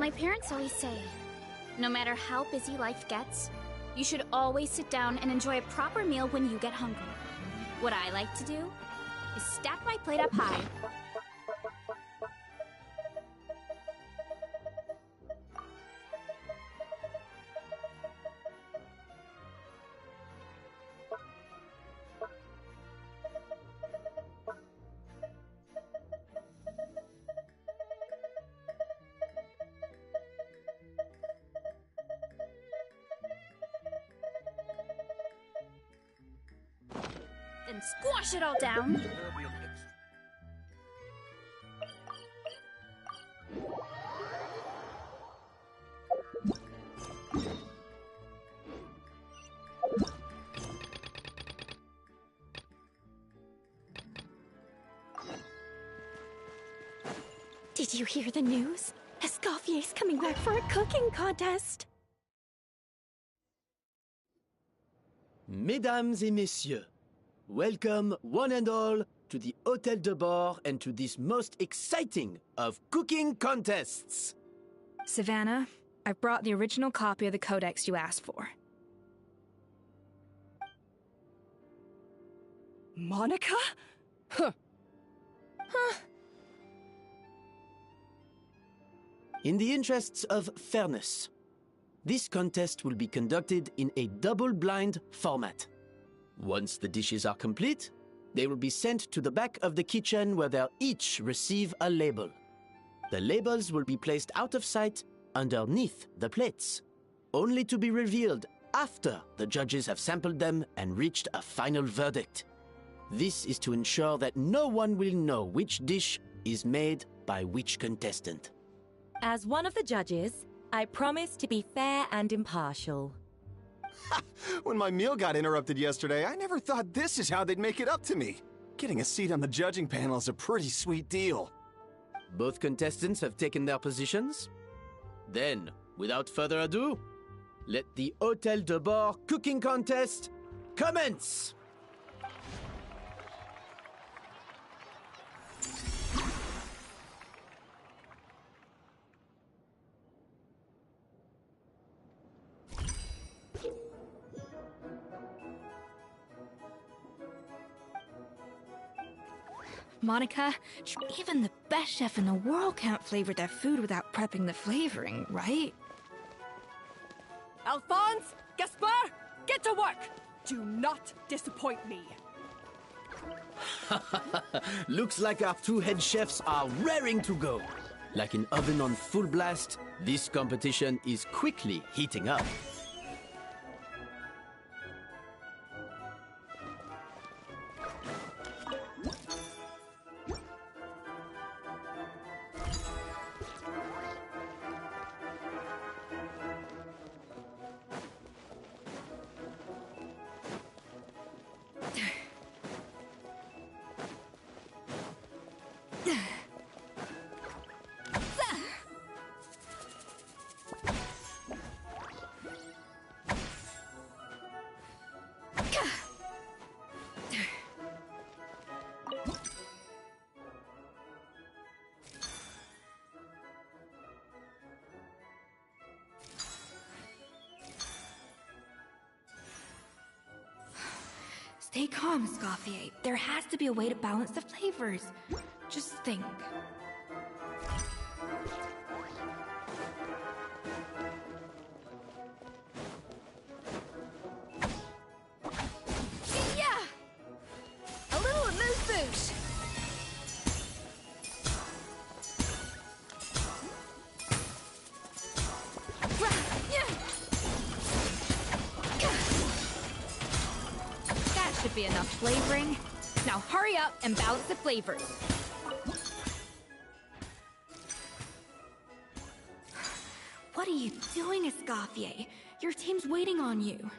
My parents always say, no matter how busy life gets, you should always sit down and enjoy a proper meal when you get hungry. What I like to do is stack my plate up high. Then squash it all down. Did you hear the news? Escoffier's coming back for a cooking contest. Mesdames et messieurs, welcome one and all to the Hôtel de Bord and to this most exciting of cooking contests. Savannah, I've brought the original copy of the codex you asked for. Monica? Huh. In the interests of fairness, this contest will be conducted in a double-blind format. Once the dishes are complete, they will be sent to the back of the kitchen where they'll each receive a label. The labels will be placed out of sight underneath the plates, only to be revealed after the judges have sampled them and reached a final verdict. This is to ensure that no one will know which dish is made by which contestant. As one of the judges, I promise to be fair and impartial. When my meal got interrupted yesterday, I never thought this is how they'd make it up to me. Getting a seat on the judging panel is a pretty sweet deal. Both contestants have taken their positions. Then, without further ado, let the Hôtel de Bord cooking contest commence! Monica, even the best chef in the world can't flavor their food without prepping the flavoring, right? Alphonse! Gaspar! Get to work! Do not disappoint me. Looks like our two head chefs are raring to go. Like an oven on full blast, this competition is quickly heating up. Stay calm, Escoffier. There has to be a way to balance the flavors. Just think. Yeah! A little amuse-bouche. Should be enough flavoring. Now hurry up and balance the flavors. What are you doing, Escoffier? Your team's waiting on you.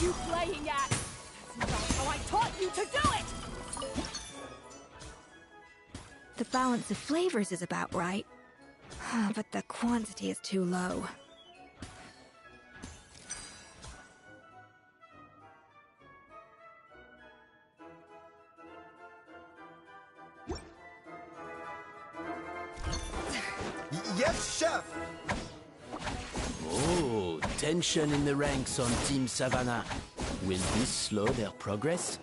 you playing at? That's not how I taught you to do it! The balance of flavors is about right, but the quantity is too low. Yes, Chef! Oh, tension in the ranks on Team Savannah. Will this slow their progress?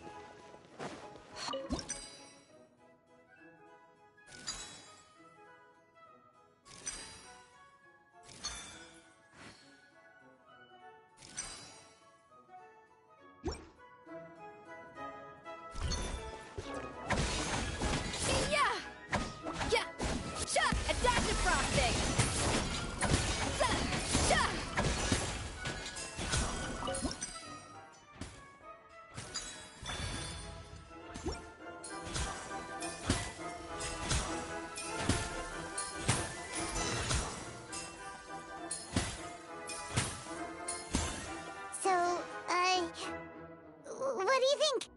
What do you think?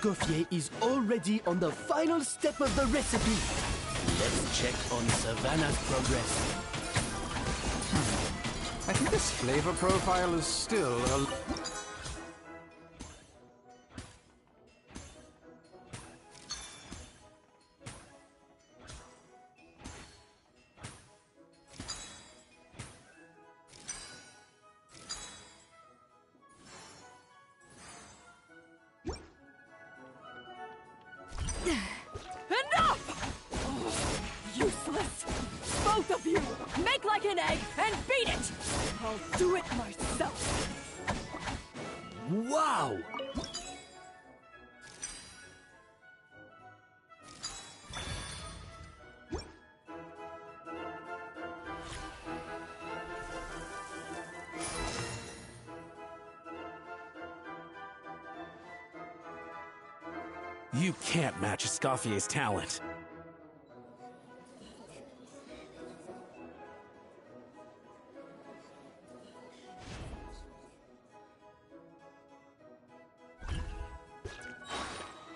Escoffier is already on the final step of the recipe. Let's check on Savannah's progress. I think this flavor profile is still a... Enough! Oh, useless! Both of you! Make like an egg and beat it! I'll do it myself! Wow! You can't match Escoffier's talent.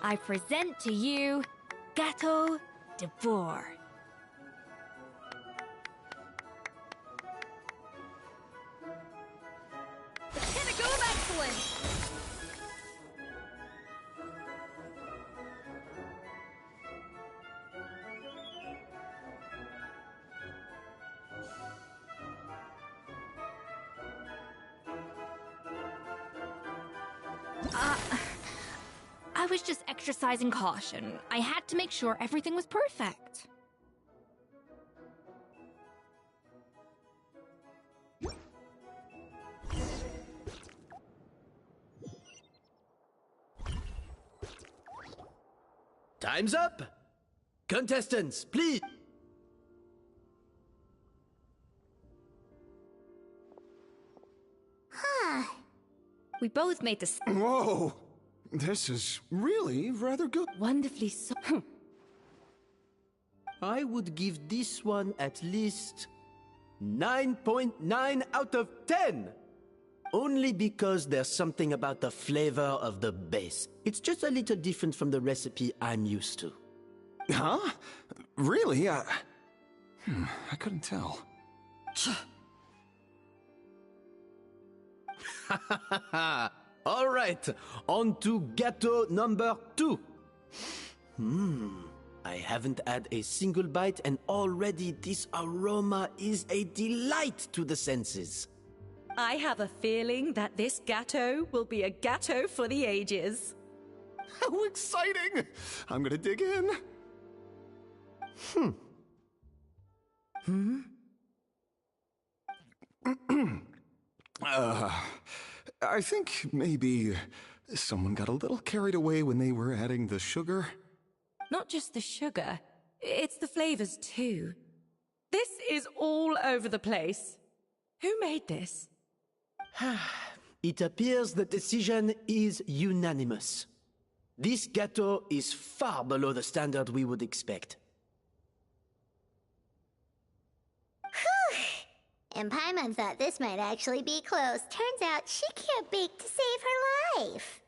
I present to you Gâteau de Bourg. The pinnacle of excellence! I was just exercising caution. I had to make sure everything was perfect. Time's up! Contestants, please! We both made the Whoa! This is really rather good. wonderfully so. I would give this one at least 9.9 out of 10! Only because there's something about the flavor of the base. It's just a little different from the recipe I'm used to. Huh? Really? I couldn't tell. All right, on to gâteau number 2. I haven't had a single bite and already this aroma is a delight to the senses. I have a feeling that this gâteau will be a gâteau for the ages. How exciting! I'm gonna dig in. I think maybe someone got a little carried away when they were adding the sugar. Not just the sugar, it's the flavors too. This is all over the place. Who made this? It appears the decision is unanimous. This gâteau is far below the standard we would expect. And Paimon thought this might actually be close. Turns out she can't bake to save her life.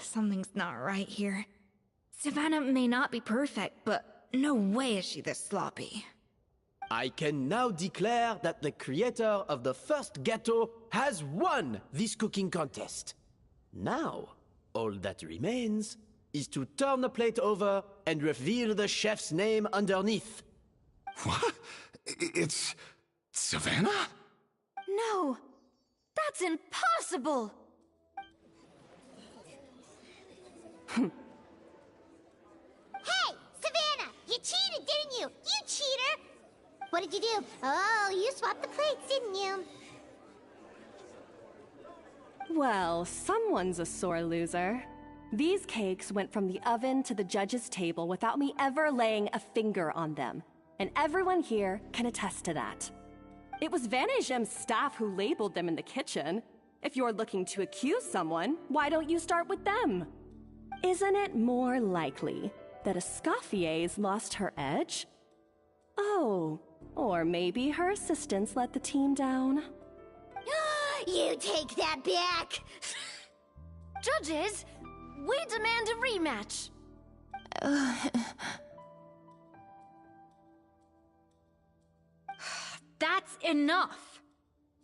Something's not right here. Savannah may not be perfect, but no way is she this sloppy. I can now declare that the creator of the first gâteau has won this cooking contest. Now, all that remains is to turn the plate over and reveal the chef's name underneath. What? It's Savannah? No! That's impossible! Hey, Savannah! You cheated, didn't you? You cheater! What did you do? Oh, you swapped the plates, didn't you? Well, someone's a sore loser. These cakes went from the oven to the judge's table without me ever laying a finger on them. And everyone here can attest to that. It was Vanejem's staff who labeled them in the kitchen. If you're looking to accuse someone, why don't you start with them? Isn't it more likely that Escoffier's lost her edge? Oh, or maybe her assistants let the team down. You take that back! Judges, we demand a rematch. That's enough.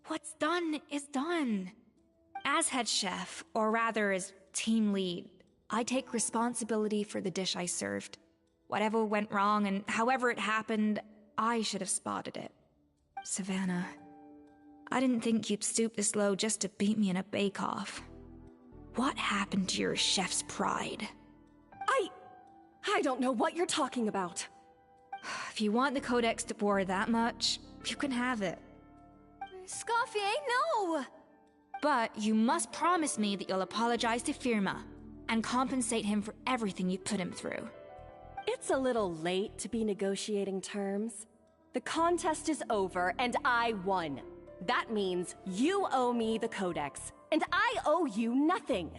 What's done is done. As head chef, or rather as team lead, I take responsibility for the dish I served. Whatever went wrong and however it happened, I should have spotted it. Savannah, I didn't think you'd stoop this low just to beat me in a bake-off. What happened to your chef's pride? I don't know what you're talking about. If you want the Codex to bore that much, you can have it. Scoffier, no! But you must promise me that you'll apologize to Firma and compensate him for everything you put him through. It's a little late to be negotiating terms. The contest is over and I won. That means you owe me the Codex, and I owe you nothing.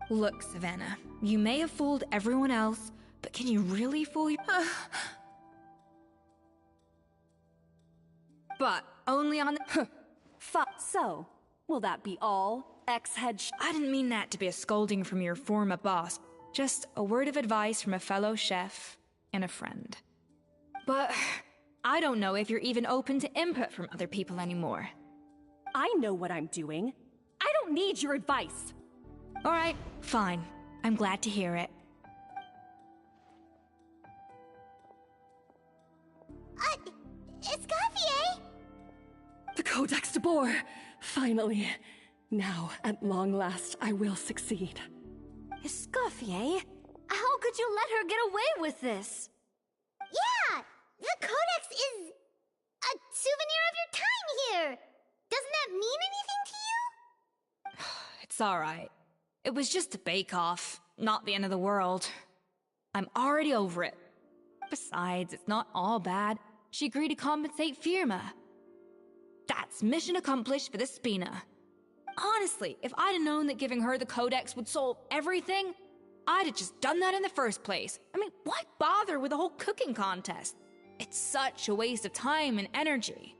Look, Savannah, you may have fooled everyone else, but can you really fool your... But only on the... So, will that be all, ex-head I didn't mean that to be a scolding from your former boss. Just a word of advice from a fellow chef and a friend. But I don't know if you're even open to input from other people anymore. I know what I'm doing. I don't need your advice. All right, fine. I'm glad to hear it. Escoffier! The Codex de Boer! Finally. Now, at long last, I will succeed. Escoffier? How could you let her get away with this? Yeah! The Codex is a souvenir of your time here! Doesn't that mean anything to you? It's alright. It was just a bake-off, not the end of the world. I'm already over it. Besides, it's not all bad. She agreed to compensate Firma. That's mission accomplished for the Spina. Honestly, if I'd have known that giving her the Codex would solve everything, I'd have just done that in the first place. I mean, why bother with the whole cooking contest? It's such a waste of time and energy.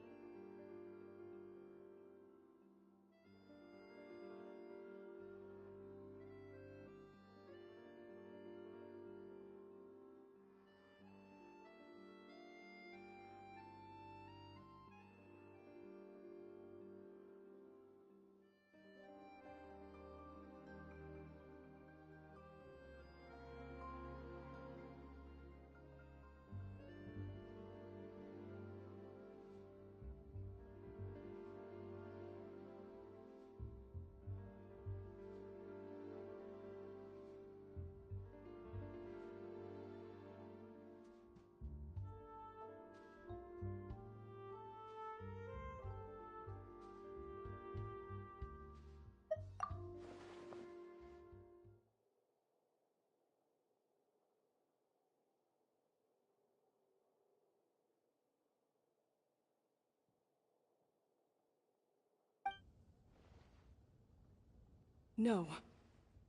No.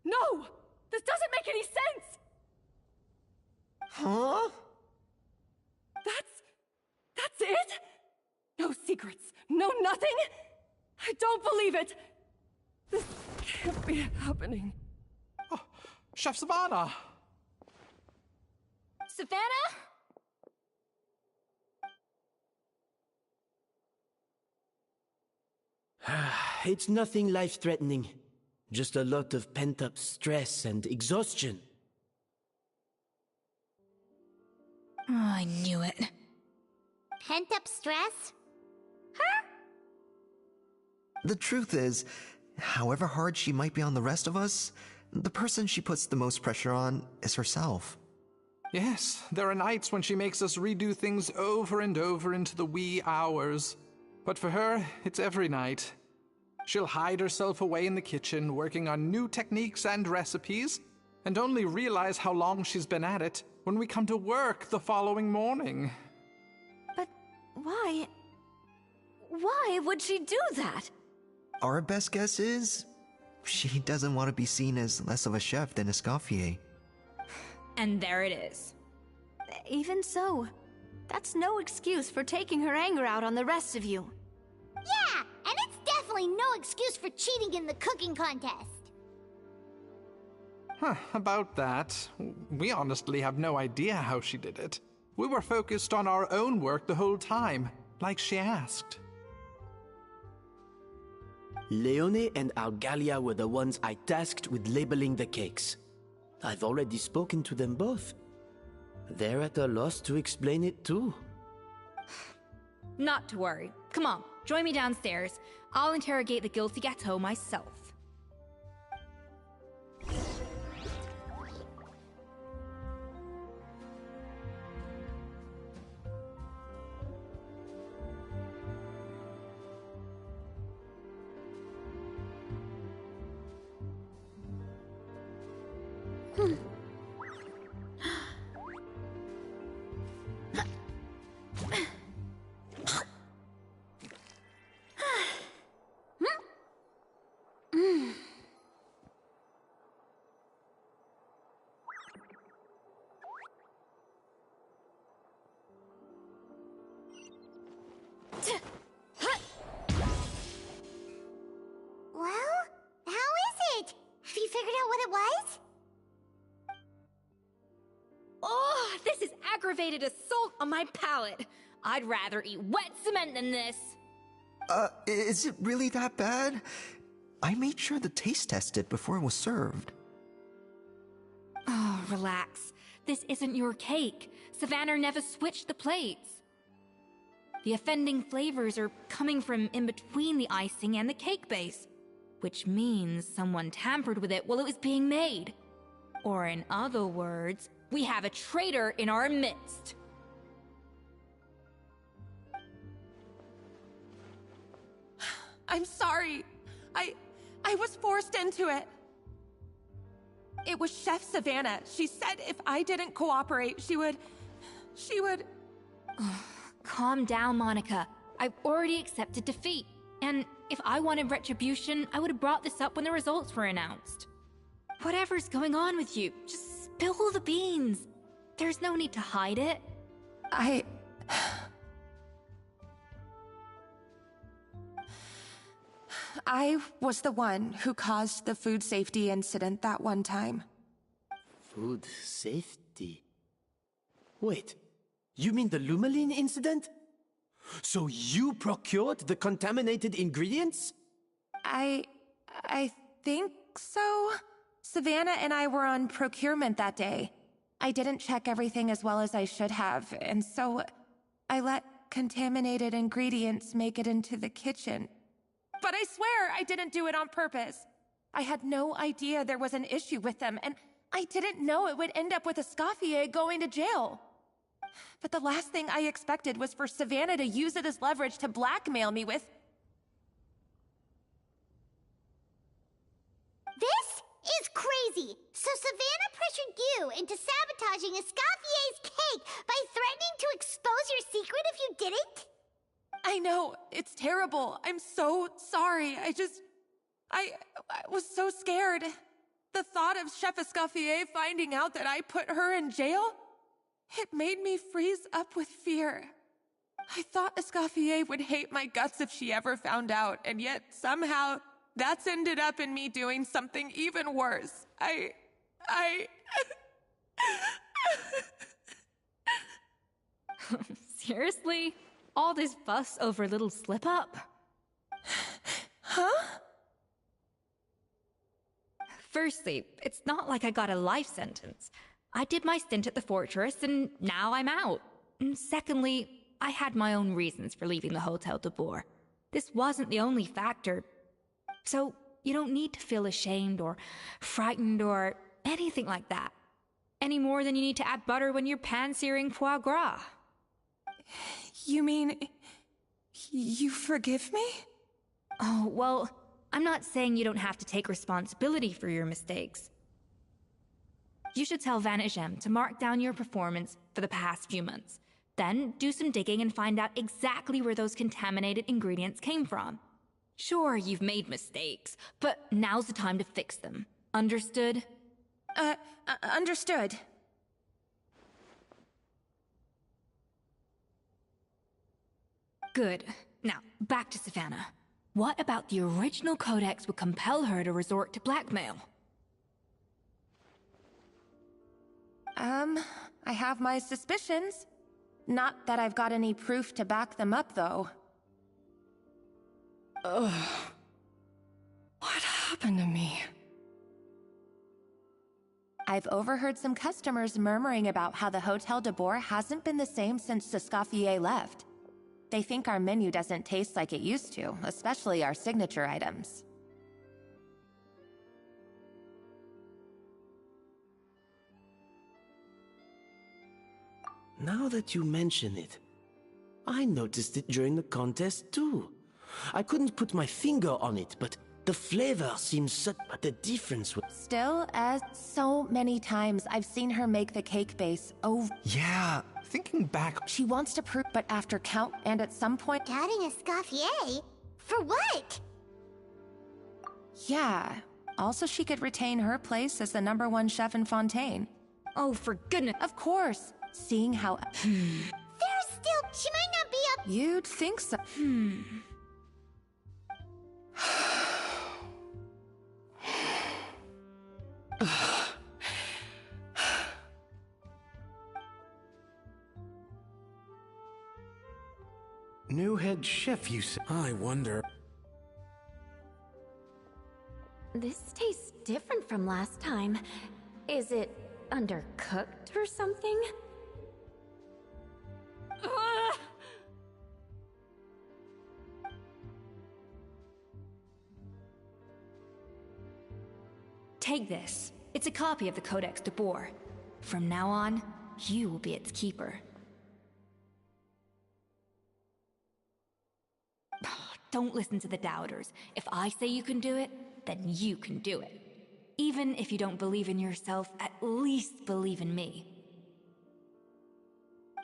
No! This doesn't make any sense! Huh? That's it? No secrets, no nothing? I don't believe it! This can't be happening. Oh, Chef Savannah! Savannah? It's nothing life-threatening. Just a lot of pent-up stress and exhaustion. Oh, I knew it. Pent-up stress? The truth is, however hard she might be on the rest of us, the person she puts the most pressure on is herself. Yes, there are nights when she makes us redo things over and over into the wee hours. But for her, it's every night. She'll hide herself away in the kitchen, working on new techniques and recipes, and only realize how long she's been at it when we come to work the following morning. But why? Why would she do that? Our best guess is, she doesn't want to be seen as less of a chef than Escoffier. And there it is. Even so, that's no excuse for taking her anger out on the rest of you. Yeah, and it's definitely no excuse for cheating in the cooking contest. About that, we honestly have no idea how she did it. We were focused on our own work the whole time, like she asked. Leone and Algalia were the ones I tasked with labeling the cakes. I've already spoken to them both. They're at a loss to explain it too. Not to worry. Come on, join me downstairs. I'll interrogate the guilty gâteau myself. Well, how is it? Have you figured out what it was? Oh, this is aggravated assault on my palate. I'd rather eat wet cement than this. Is it really that bad? I made sure to taste test it before it was served. Oh, relax. This isn't your cake. Savannah never switched the plates. The offending flavors are coming from in between the icing and the cake base, which means someone tampered with it while it was being made. Or in other words, we have a traitor in our midst. I'm sorry. I was forced into it. It was Chef Savannah. She said if I didn't cooperate, she would... Calm down, Monica. I've already accepted defeat. And if I wanted retribution, I would have brought this up when the results were announced. Whatever's going on with you, just spill the beans. There's no need to hide it. I was the one who caused the food safety incident that one time. Food safety? Wait, you mean the Lumaline incident? So you procured the contaminated ingredients? I think so. Savannah and I were on procurement that day. I didn't check everything as well as I should have, and so I let contaminated ingredients make it into the kitchen. But I swear I didn't do it on purpose. I had no idea there was an issue with them, and I didn't know it would end up with Escoffier going to jail. But the last thing I expected was for Savannah to use it as leverage to blackmail me with... This is crazy! So Savannah pressured you into sabotaging Escoffier's cake by threatening to expose your secret if you didn't? I know, it's terrible. I'm so sorry. I was so scared. The thought of Chef Escoffier finding out that I put her in jail, it made me freeze up with fear. I thought Escoffier would hate my guts if she ever found out, and yet somehow that's ended up in me doing something even worse. Seriously? All this fuss over a little slip-up? Huh? Firstly, it's not like I got a life sentence. I did my stint at the fortress, and now I'm out. And secondly, I had my own reasons for leaving the Hotel de Boer. This wasn't the only factor. So, you don't need to feel ashamed or frightened or anything like that. Any more than you need to add butter when you're pan-searing foie gras. You mean... you forgive me? Oh, well, I'm not saying you don't have to take responsibility for your mistakes. You should tell Vanagem to mark down your performance for the past few months. Then do some digging and find out exactly where those contaminated ingredients came from. Sure, you've made mistakes, but now's the time to fix them. Understood? Understood. Good. Now, back to Savannah. What about the original codex would compel her to resort to blackmail? I have my suspicions. Not that I've got any proof to back them up, though. Ugh. What happened to me? I've overheard some customers murmuring about how the Hotel de Boer hasn't been the same since Escoffier left. They think our menu doesn't taste like it used to, especially our signature items. Now that you mention it, I noticed it during the contest too. I couldn't put my finger on it, but the flavor seems such a difference. Still, as so many times I've seen her make the cake base over. Yeah, thinking back... She wants to prove, but after count, and at some point... Doubting Escoffier? For what? Yeah. Also, she could retain her place as the #1 chef in Fontaine. Oh, for goodness. Of course. Seeing how... There's still... She might not be up... You'd think so. New head chef, you say? I wonder... This tastes different from last time. Is it undercooked or something? Take this. It's a copy of the Codex de Boer. From now on, you will be its keeper. Don't listen to the doubters. If I say you can do it, then you can do it. Even if you don't believe in yourself, at least believe in me.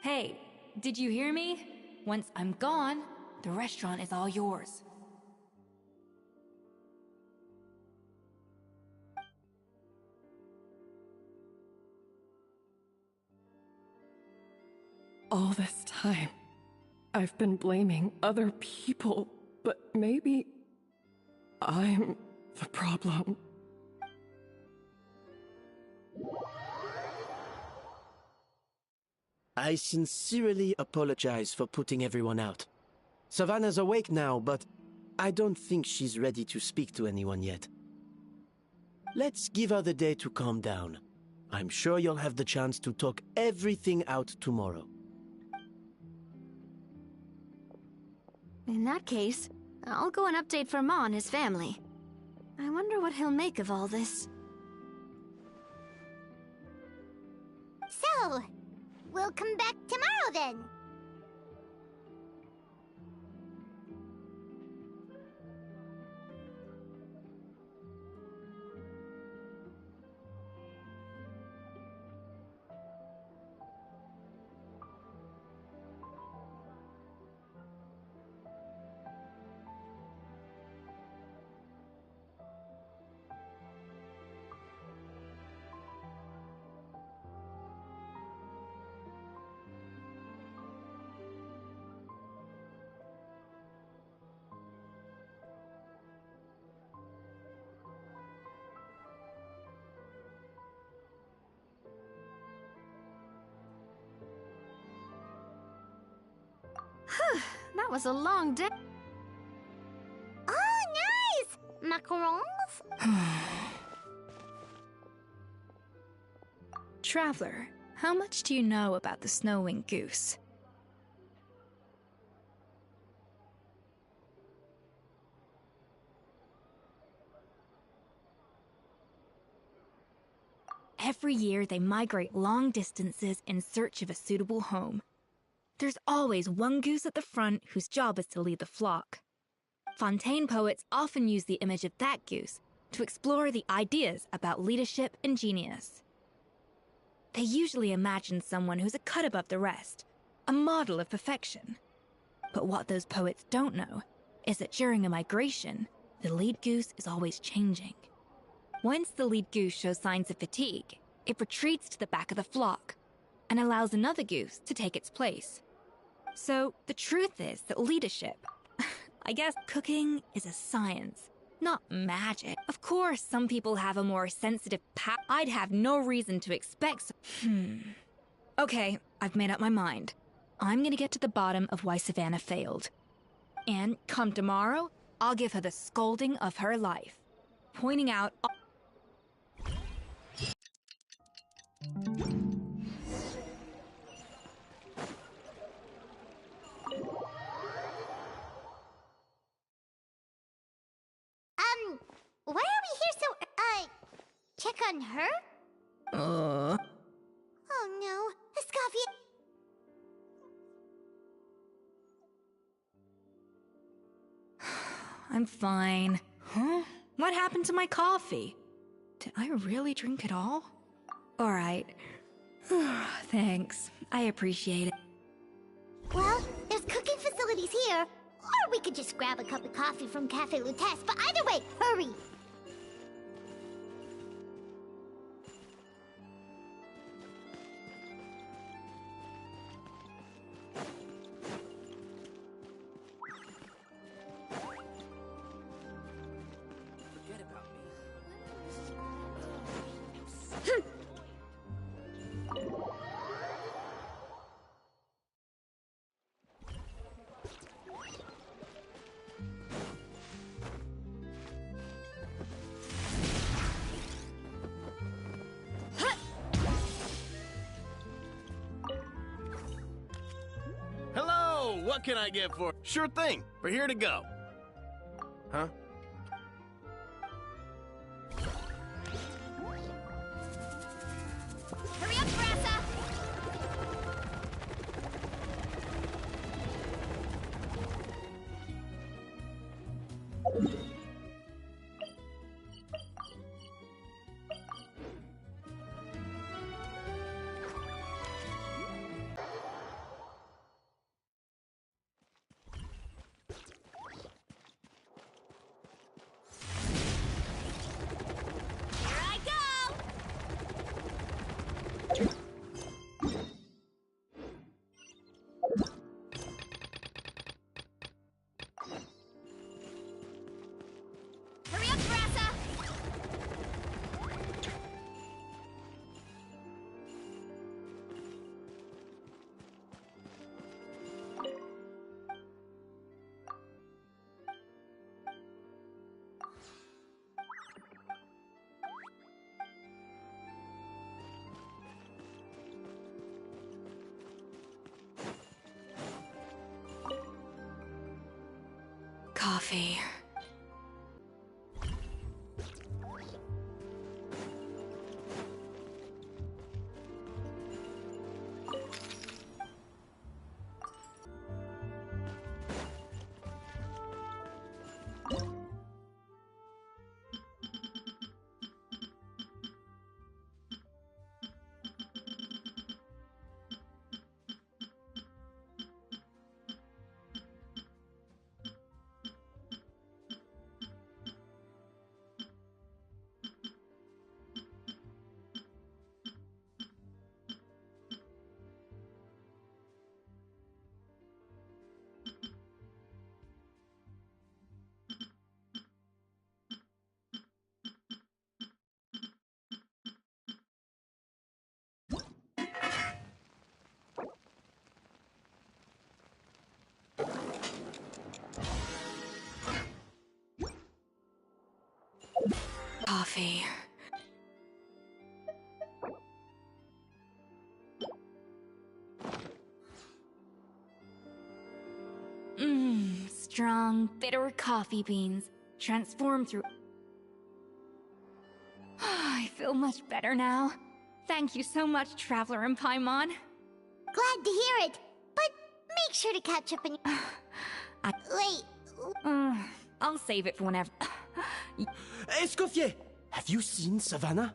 Hey, did you hear me? Once I'm gone, the restaurant is all yours. All this time, I've been blaming other people, but maybe I'm the problem. I sincerely apologize for putting everyone out. Savannah's awake now, but I don't think she's ready to speak to anyone yet. Let's give her the day to calm down. I'm sure you'll have the chance to talk everything out tomorrow. In that case, I'll go and update Firma on his family. I wonder what he'll make of all this. So, we'll come back tomorrow then. was a long day. Oh, nice! Macarons? Traveler, how much do you know about the snow-winged goose? Every year, they migrate long distances in search of a suitable home. There's always one goose at the front whose job is to lead the flock. Fontaine poets often use the image of that goose to explore the ideas about leadership and genius. They usually imagine someone who's a cut above the rest, a model of perfection. But what those poets don't know is that during a migration, the lead goose is always changing. Once the lead goose shows signs of fatigue, it retreats to the back of the flock and allows another goose to take its place. So the truth is that leadership, I guess cooking, is a science, not magic. Of course, some people have a more sensitive I'd have no reason to expect Okay, I've made up my mind. I'm gonna get to the bottom of why Savannah failed. And come tomorrow, I'll give her the scolding of her life, pointing out Why are we here so, check on her? Oh no, Escavia. I'm fine. Huh? What happened to my coffee? Did I really drink it all? All right. Thanks. I appreciate it. Well, there's cooking facilities here. Or we could just grab a cup of coffee from Cafe Lutece, but either way, hurry! Hello, what can I get for? Sure thing, we're here to go. Huh? Hurry up, Brassa! Coffee. coffee. Strong, bitter coffee beans transformed through. I feel much better now. Thank you so much, Traveler and Paimon. Glad to hear it, but make sure to catch up on your... Wait. I'll save it for whenever. Escoffier! Have you seen Savannah?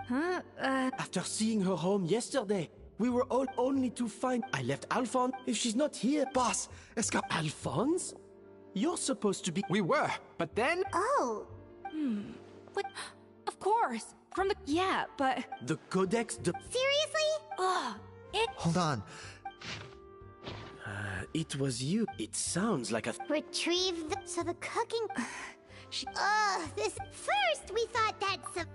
Huh? After seeing her home yesterday, we were all only to find... I left Alphonse. If she's not here... Boss, Alphonse? You're supposed to be... We were, but then... Oh. What? Of course. From the... Yeah, but... The Codex de... Seriously? Hold on. It was you. It sounds like a... Retrieve the... So the cooking... this... First, we thought that's...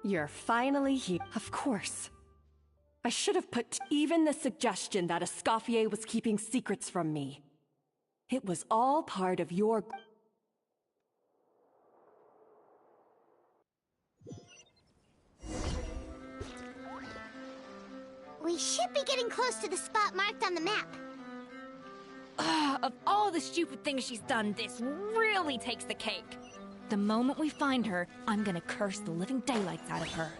You're finally here. Of course. I should have put even the suggestion that Escoffier was keeping secrets from me. It was all part of your... We should be getting close to the spot marked on the map. Of all the stupid things she's done, this really takes the cake. The moment we find her, I'm gonna curse the living daylights out of her.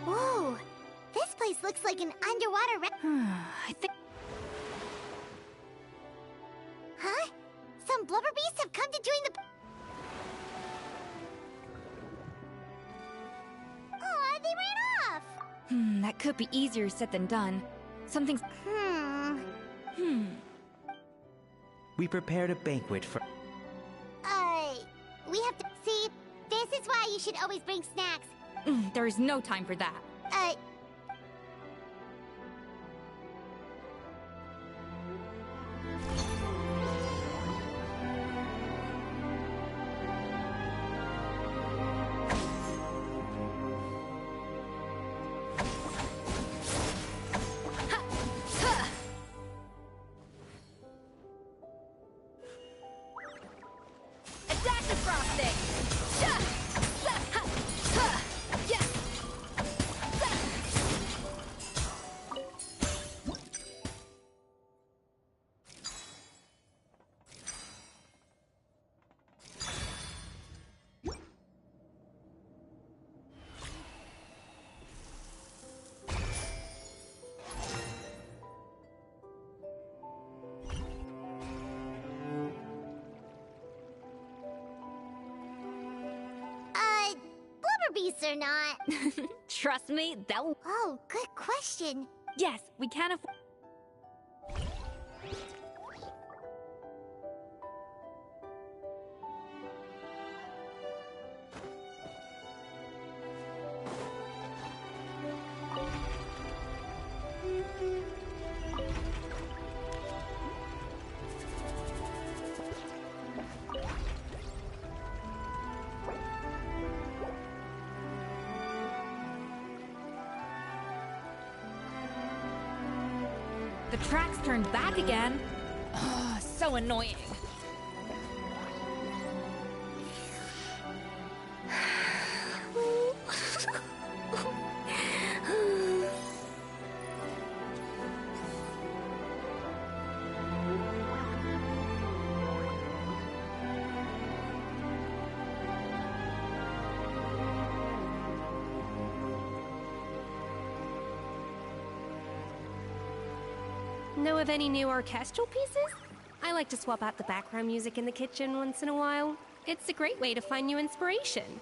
Whoa! This place looks like an underwater I think... Huh? Some blubber beasts have come to join the... Aw, they ran off! That could be easier said than done. Something's... We prepared a banquet for... We have to... See, this is why you should always bring snacks. There is no time for that. Beasts or not. Trust me, they'll... Oh, good question. Yes, we can afford... The tracks turned back again. Oh, so annoying. Know of any new orchestral pieces? I like to swap out the background music in the kitchen once in a while. It's a great way to find new inspiration.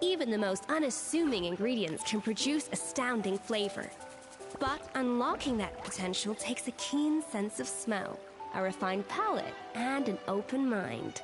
Even the most unassuming ingredients can produce astounding flavor. But unlocking that potential takes a keen sense of smell, a refined palate, and an open mind.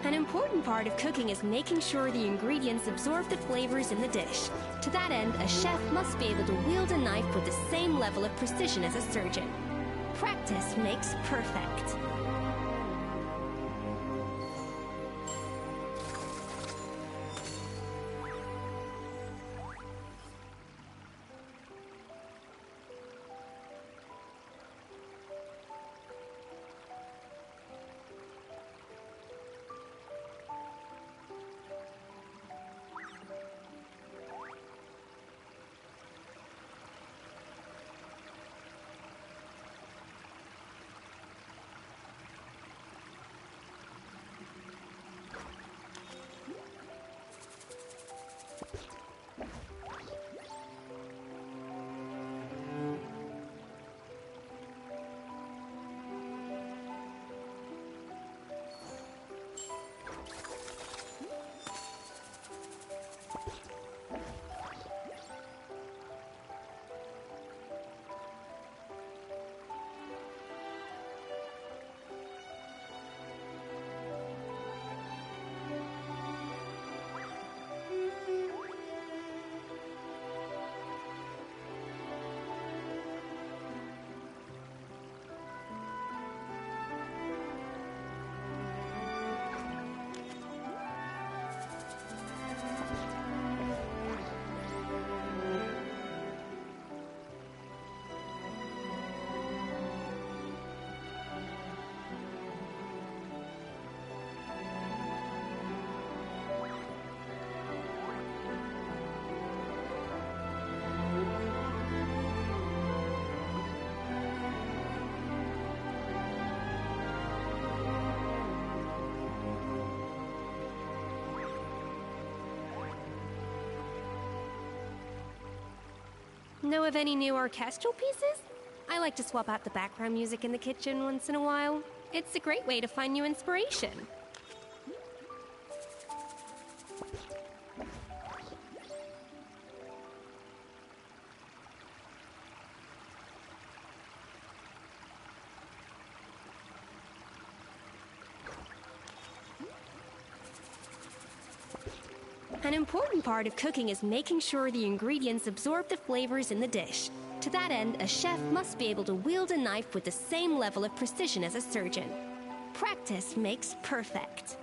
An important part of cooking is making sure the ingredients absorb the flavors in the dish. To that end, a chef must be able to wield a knife with the same level of precision as a surgeon. Practice makes perfect. Know of any new orchestral pieces? I like to swap out the background music in the kitchen once in a while. It's a great way to find new inspiration. An important part of cooking is making sure the ingredients absorb the flavors in the dish. To that end, a chef must be able to wield a knife with the same level of precision as a surgeon. Practice makes perfect.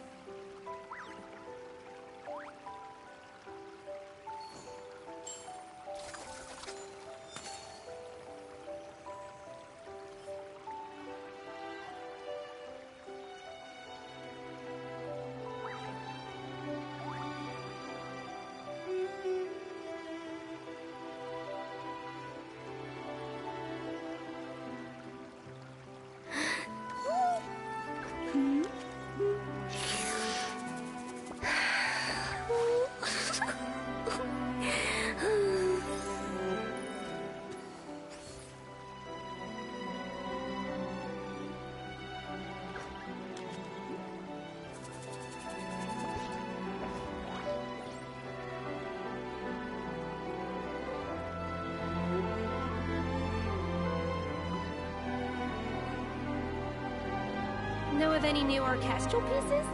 Know of any new orchestral pieces?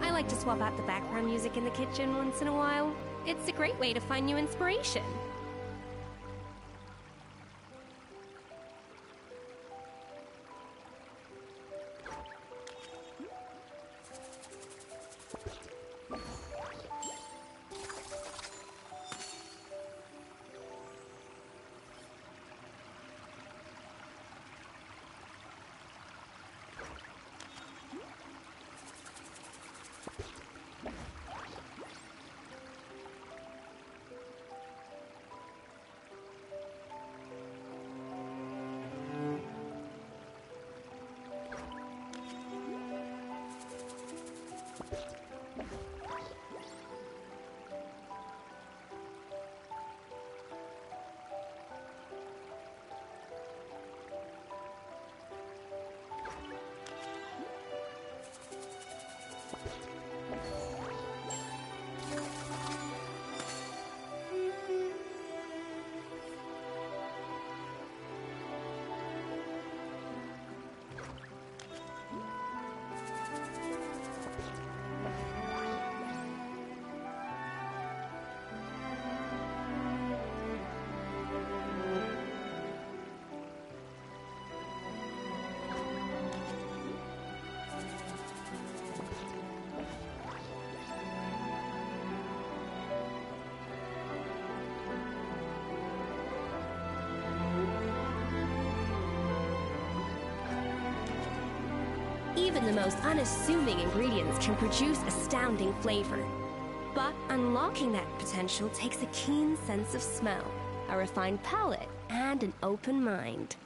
I like to swap out the background music in the kitchen once in a while. It's a great way to find new inspiration. Even the most unassuming ingredients can produce astounding flavor. But unlocking that potential takes a keen sense of smell, a refined palate, and an open mind.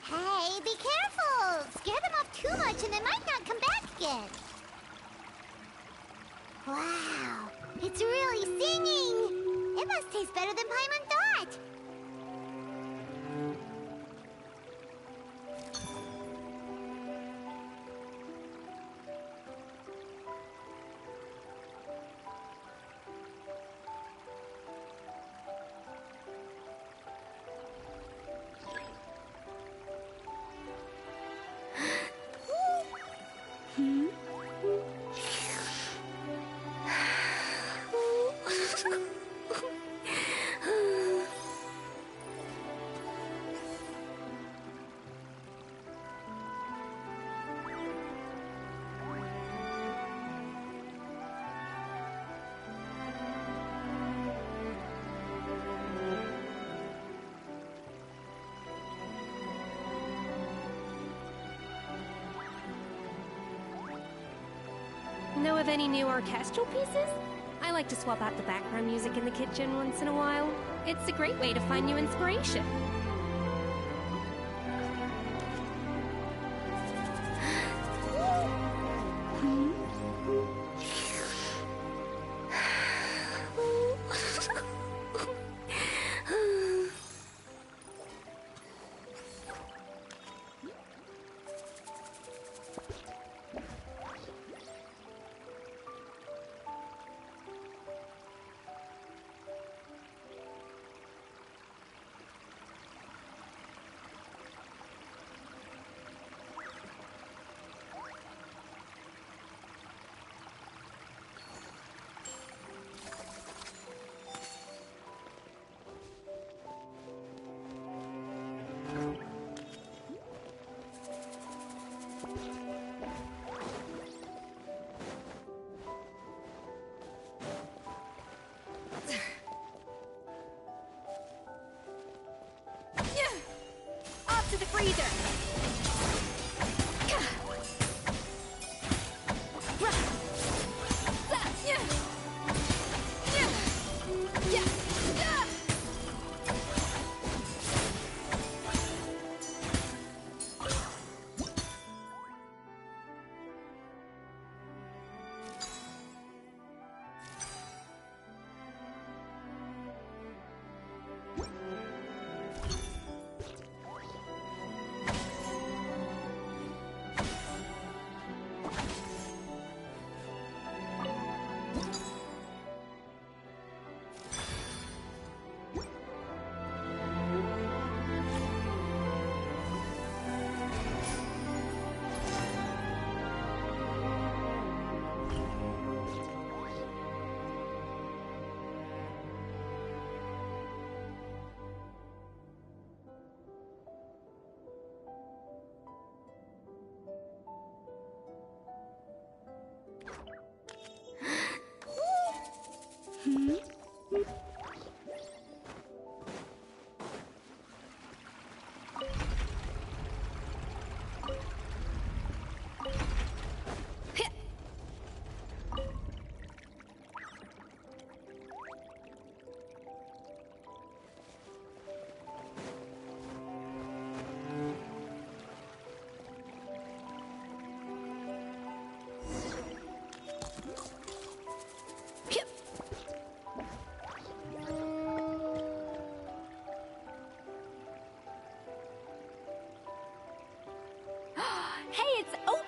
Hey, be careful! Scare them off too much and they might not come back again. Wow, it's really singing! It must taste better than Paimon thought! Know of any new orchestral pieces? I like to swap out the background music in the kitchen once in a while. It's a great way to find new inspiration. Off to the freezer!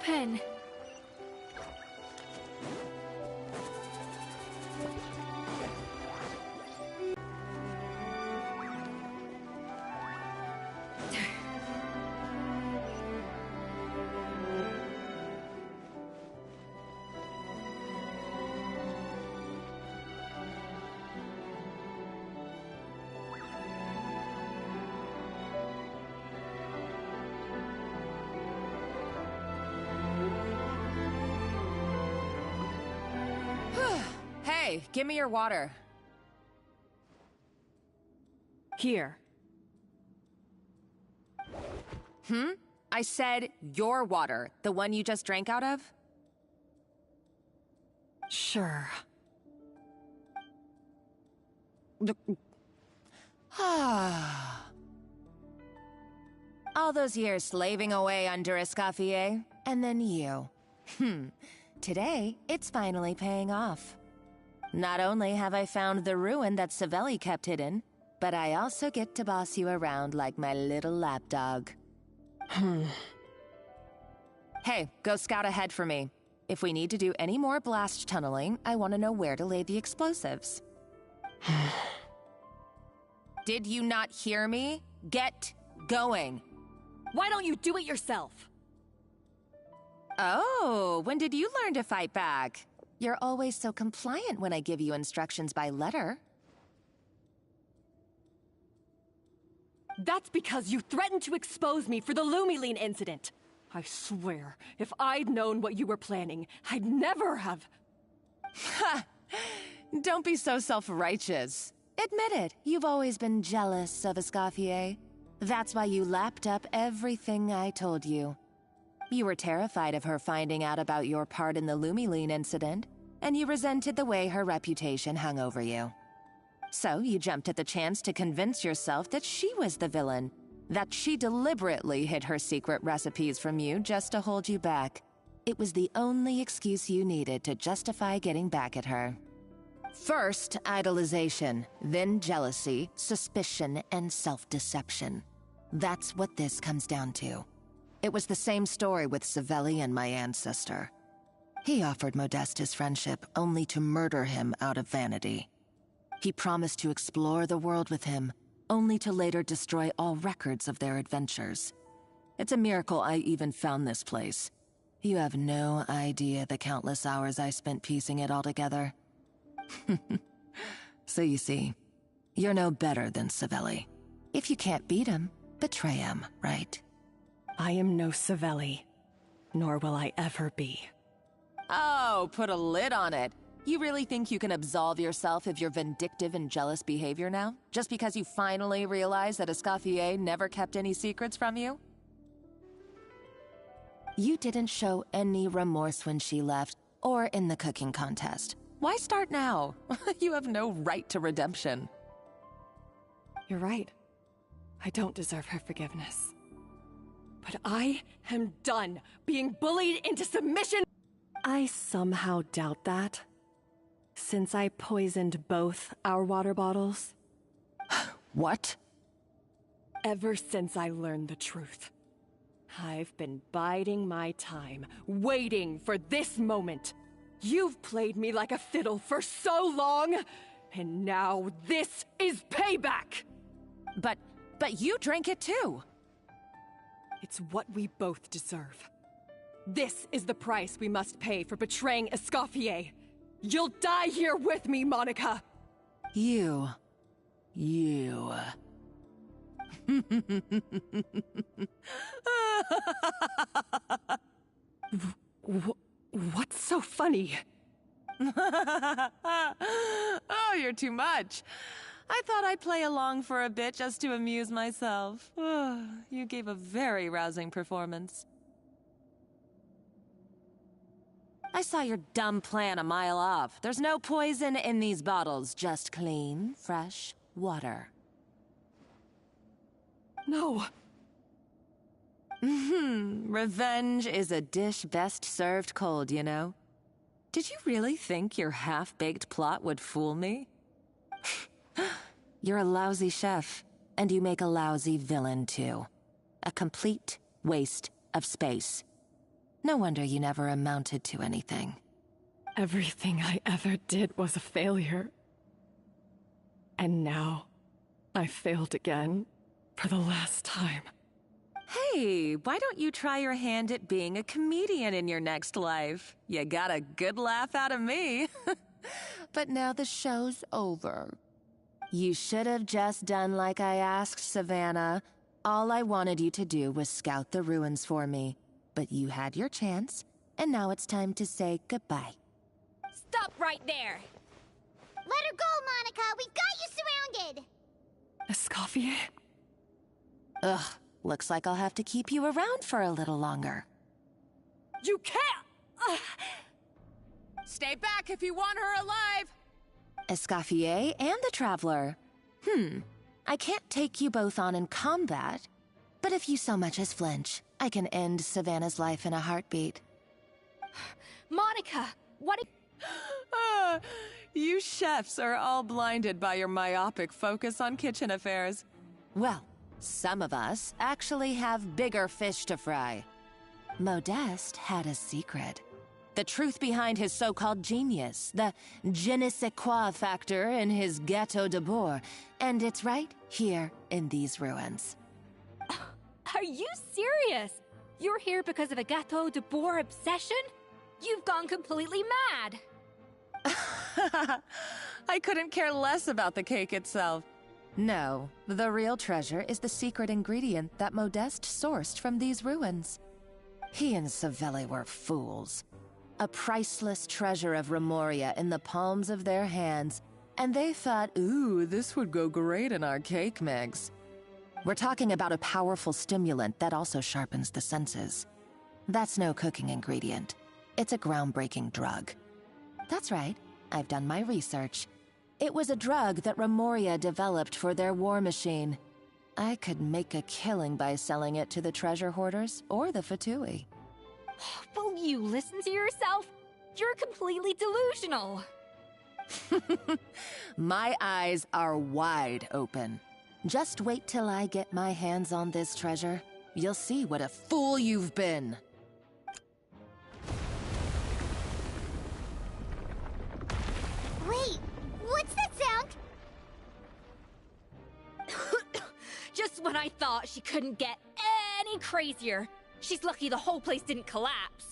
pen. Hey, give me your water. Here. I said your water, the one you just drank out of? Sure. All those years slaving away under Escoffier, and then you. Today, it's finally paying off. Not only have I found the ruin that Savelli kept hidden, but I also get to boss you around like my little lapdog. Hey, go scout ahead for me. If we need to do any more blast tunneling, I want to know where to lay the explosives. Did you not hear me? Get going. Why don't you do it yourself? Oh, when did you learn to fight back? You're always so compliant when I give you instructions by letter. That's because you threatened to expose me for the Lumiline incident. I swear, if I'd known what you were planning, I'd never have... Ha! Don't be so self-righteous. Admit it, you've always been jealous of Escoffier. That's why you lapped up everything I told you. You were terrified of her finding out about your part in the Lumiline incident, and you resented the way her reputation hung over you. So you jumped at the chance to convince yourself that she was the villain, that she deliberately hid her secret recipes from you just to hold you back. It was the only excuse you needed to justify getting back at her. First, idolization, then jealousy, suspicion, and self-deception. That's what this comes down to. It was the same story with Savelli and my ancestor. He offered Modeste his friendship only to murder him out of vanity. He promised to explore the world with him, only to later destroy all records of their adventures. It's a miracle I even found this place. You have no idea the countless hours I spent piecing it all together. So you see, you're no better than Savelli. If you can't beat him, betray him, right? I am no Savelli, nor will I ever be. Oh, put a lid on it. You really think you can absolve yourself of your vindictive and jealous behavior now? Just because you finally realize that Escoffier never kept any secrets from you? You didn't show any remorse when she left, or in the cooking contest. Why start now? You have no right to redemption. You're right. I don't deserve her forgiveness. But I am done being bullied into submission! I somehow doubt that. Since I poisoned both our water bottles. What? Ever since I learned the truth, I've been biding my time, waiting for this moment. You've played me like a fiddle for so long, and now this is payback! But you drank it too! It's what we both deserve. This is the price we must pay for betraying Escoffier. You'll die here with me, Monica! You. What's so funny? Oh, you're too much. I thought I'd play along for a bit just to amuse myself. You gave a very rousing performance. I saw your dumb plan a mile off. There's no poison in these bottles, just clean, fresh water. No. Revenge is a dish best served cold, you know? Did you really think your half-baked plot would fool me? You're a lousy chef, and you make a lousy villain, too. A complete waste of space. No wonder you never amounted to anything. Everything I ever did was a failure. And now, I failed again, for the last time. Hey, why don't you try your hand at being a comedian in your next life? You got a good laugh out of me. But now the show's over. You should have just done like I asked, Savannah. All I wanted you to do was scout the ruins for me. But you had your chance, and now it's time to say goodbye. Stop right there! Let her go, Monica! We've got you surrounded! Escoffier? Ugh, looks like I'll have to keep you around for a little longer. You can't! Stay back if you want her alive! Escoffier and the Traveler. I can't take you both on in combat, but if you so much as flinch, I can end Savannah's life in a heartbeat. Monica, what You chefs are all blinded by your myopic focus on kitchen affairs. Well, some of us actually have bigger fish to fry. Modeste had a secret. The truth behind his so-called genius, the je ne sais quoi factor in his Gâteau de Bourg, and it's right here in these ruins. Are you serious? You're here because of a Gâteau de Bourg obsession? You've gone completely mad! I couldn't care less about the cake itself. No, the real treasure is the secret ingredient that Modeste sourced from these ruins. He and Savelli were fools. A priceless treasure of Remoria in the palms of their hands, and they thought, ooh, this would go great in our cake mix. We're talking about a powerful stimulant that also sharpens the senses. That's no cooking ingredient. It's a groundbreaking drug. That's right, I've done my research. It was a drug that Remoria developed for their war machine. I could make a killing by selling it to the treasure hoarders or the Fatui. Will you listen to yourself? You're completely delusional. My eyes are wide open. Just wait till I get my hands on this treasure. You'll see what a fool you've been. Wait, what's that sound? Just when I thought she couldn't get any crazier. She's lucky the whole place didn't collapse.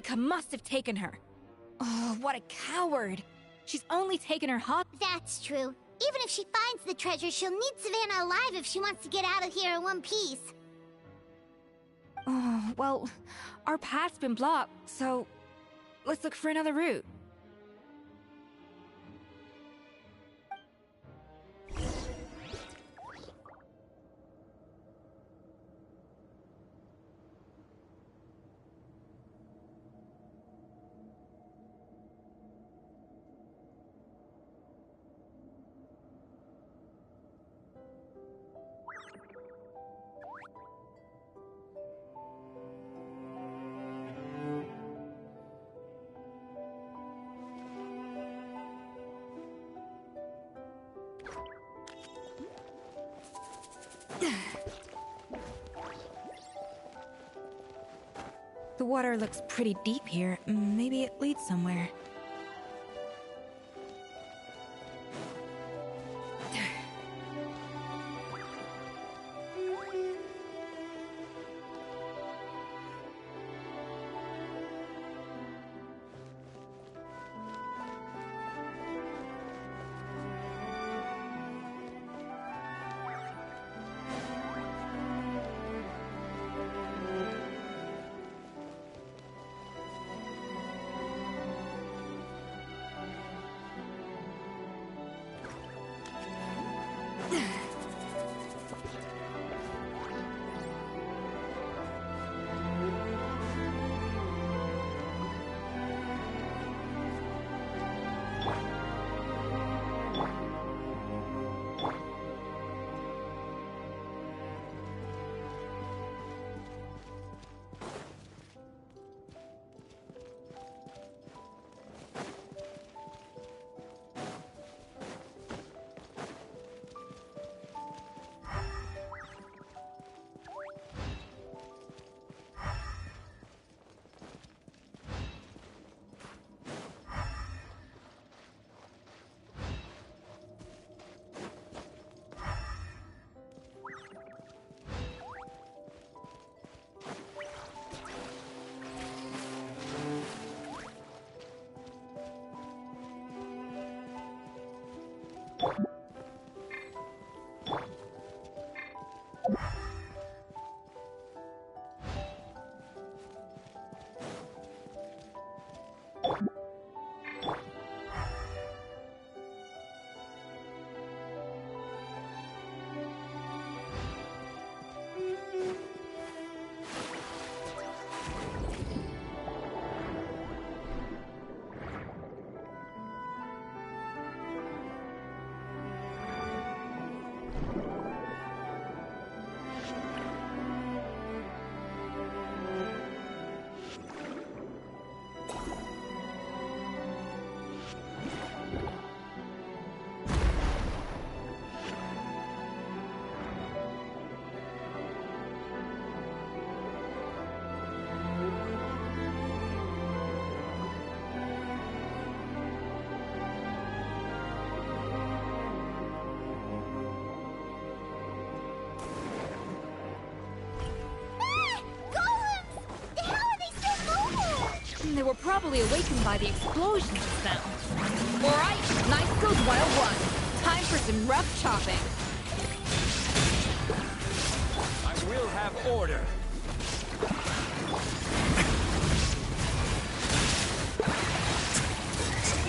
Monica must have taken her. Oh, what a coward. She's only taken her hot. That's true. Even if she finds the treasure, she'll need Savannah alive if she wants to get out of here in one piece. Oh, well, our path's been blocked, so let's look for another route. The water looks pretty deep here. Maybe it leads somewhere. They were probably awakened by the explosion just now. Alright, nice goes 101. Time for some rough chopping. I will have order.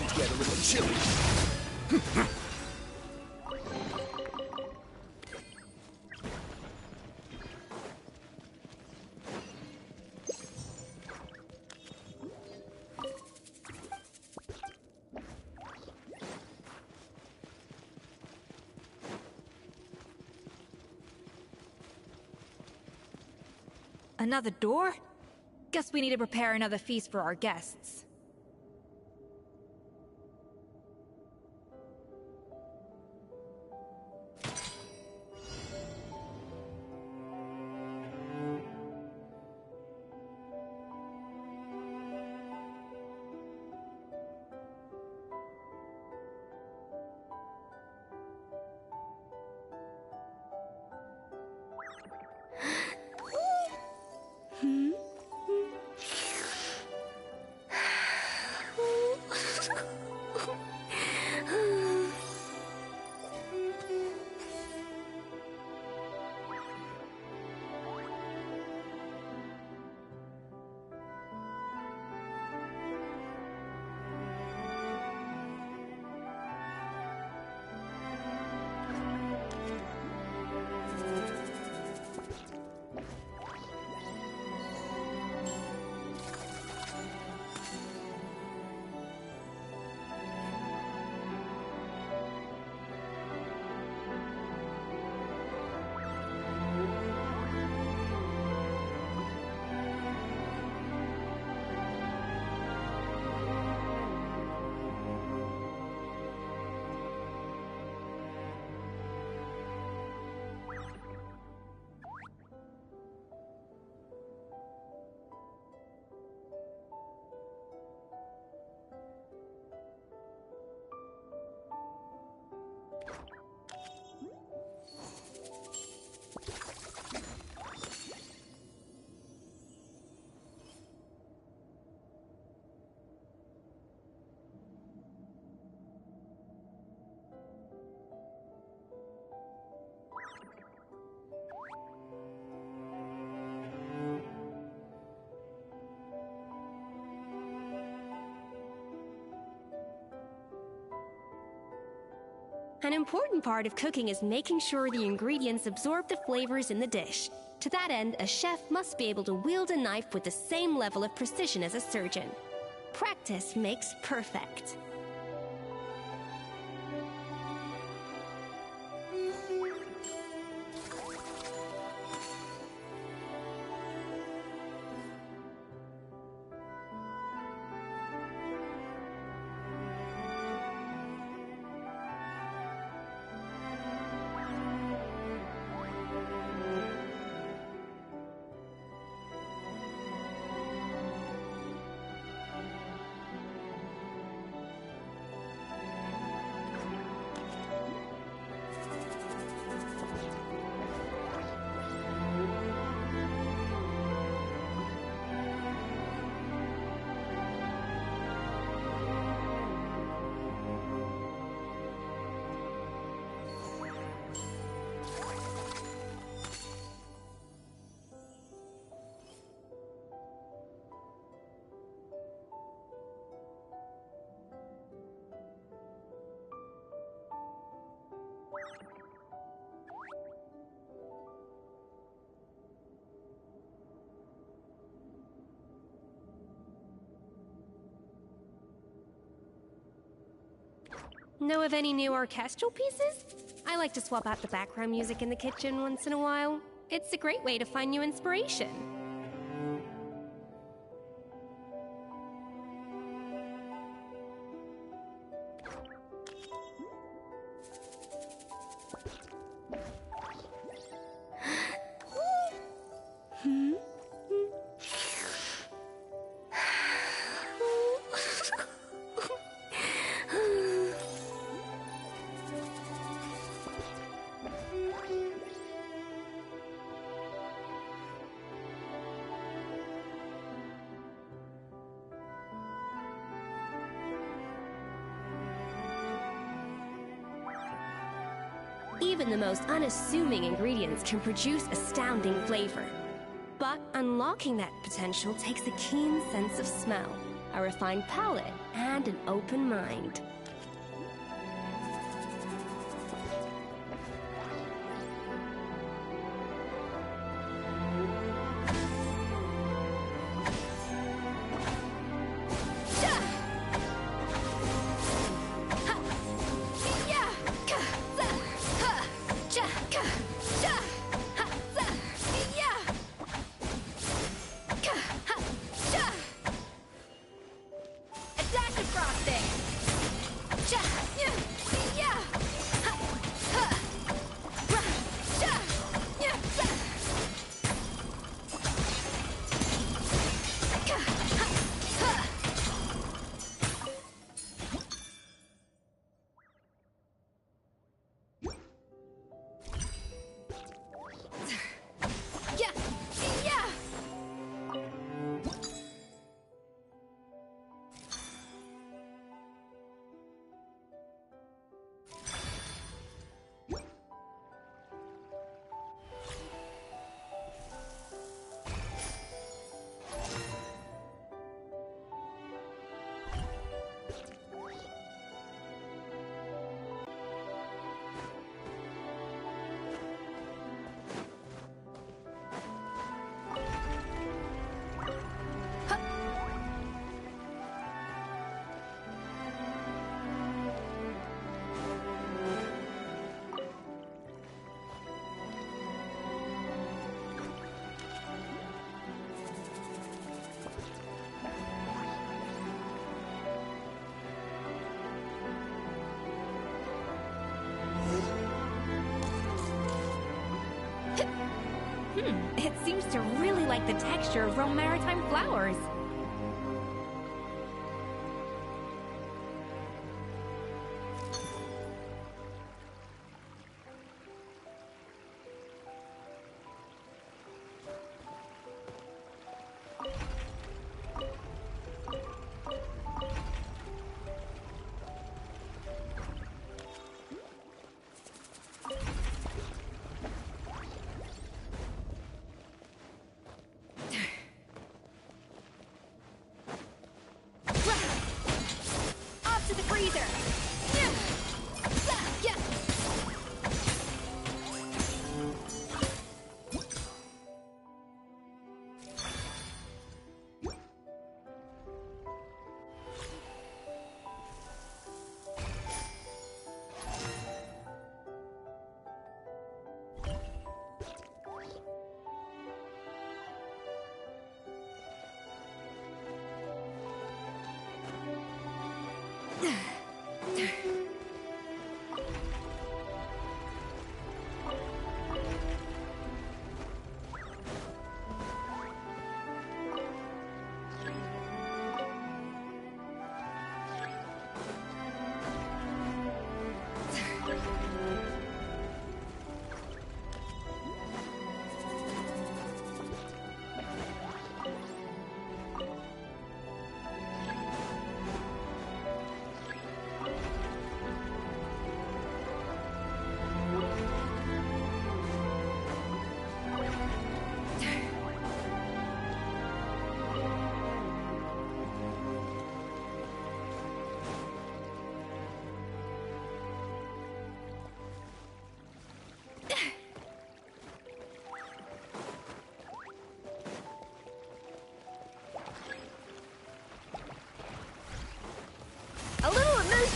It's getting a little chilly. Another door? Guess we need to prepare another feast for our guests. An important part of cooking is making sure the ingredients absorb the flavors in the dish. To that end, a chef must be able to wield a knife with the same level of precision as a surgeon. Practice makes perfect. Know of any new orchestral pieces? I like to swap out the background music in the kitchen once in a while. It's a great way to find new inspiration. Even the most unassuming ingredients can produce astounding flavor. But unlocking that potential takes a keen sense of smell, a refined palate, and an open mind. It seems to really like the texture of Rome maritime flowers.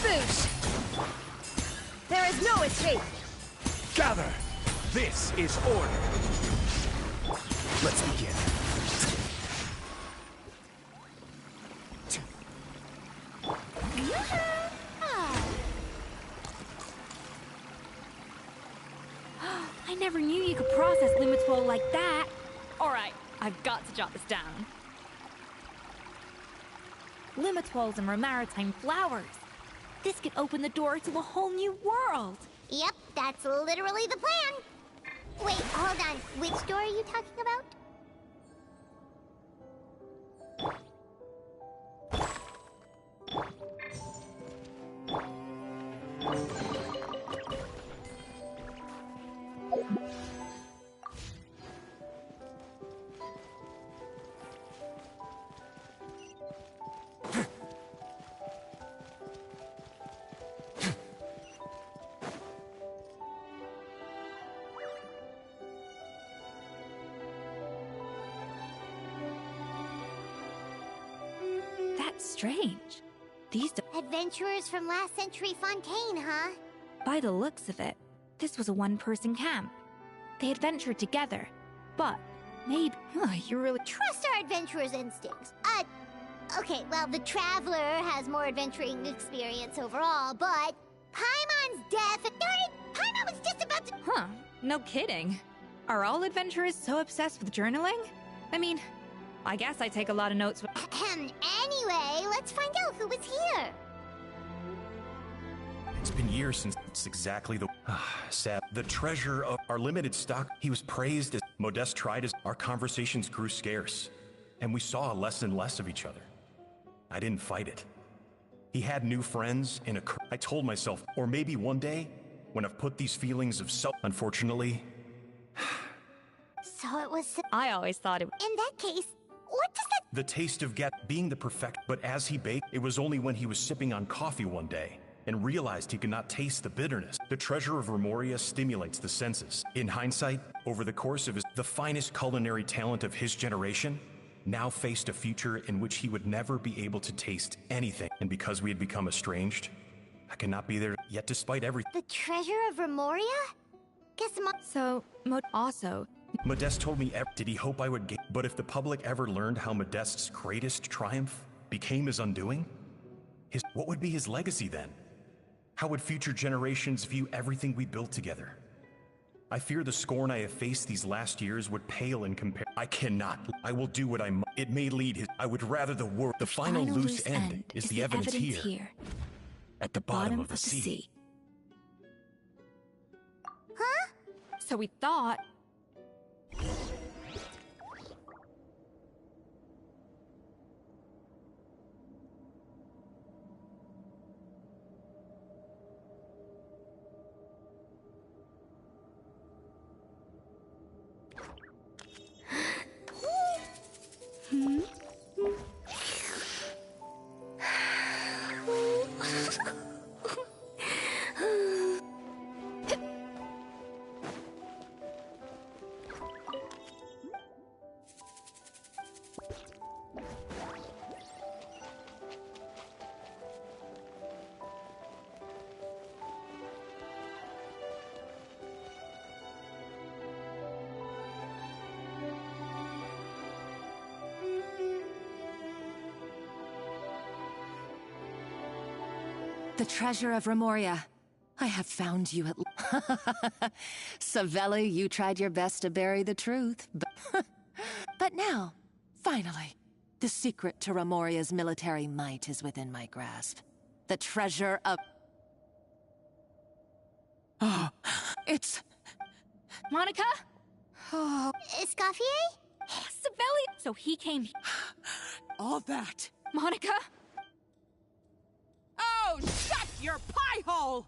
Boosh! There is no escape! Gather! This is order! Let's begin. I never knew you could process Limitwall like that. Alright, I've got to jot this down. Limitwalls and maritime flowers. This could open the door to a whole new world. Yep, that's literally the plan. Wait, hold on. Which door are you talking about? That's strange. These Adventurers from last century Fontaine, huh? By the looks of it, this was a one-person camp. They adventured together, but maybe... you really... Trust our adventurer's instincts. Okay, well, the Traveler has more adventuring experience overall, but Paimon's death... Darn it! Paimon was just about to... Huh, no kidding. Are all adventurers so obsessed with journaling? I mean, I guess I take a lot of notes with... Anyway, let's find out who was here. It's been years since it's exactly the... sad. The treasure of our limited stock. He was praised as Modeste tried as our conversations grew scarce. And we saw less and less of each other. I didn't fight it. He had new friends in a... I told myself, or maybe one day, when I've put these feelings of self... Unfortunately... So it was... I always thought it... In that case, what does that... The taste of being the perfect... But as he baked, it was only when he was sipping on coffee one day and realized he could not taste the bitterness. The treasure of Remoria stimulates the senses. In hindsight, over the course of the finest culinary talent of his generation, now faced a future in which he would never be able to taste anything. And because we had become estranged, I cannot be there yet despite everything. The treasure of Remoria? Guess So, also... Modeste told me did he hope I would get... But if the public ever learned how Modeste's greatest triumph became his undoing, what would be his legacy then? How would future generations view everything we built together? I fear the scorn I have faced these last years would pale in comparison. I cannot. I will do what I must. It may lead his... I would rather the world... The final loose end is the evidence here. At the bottom of the sea. Huh? So we thought... The treasure of Remoria. I have found you at... Savelli, you tried your best to bury the truth, but... but now, finally, the secret to Remoria's military might is within my grasp. The treasure of... Oh, it's... Monica? Oh. Escoffier? Oh, Savelli! So he came... All that. Monica? Oh, shut your pie hole!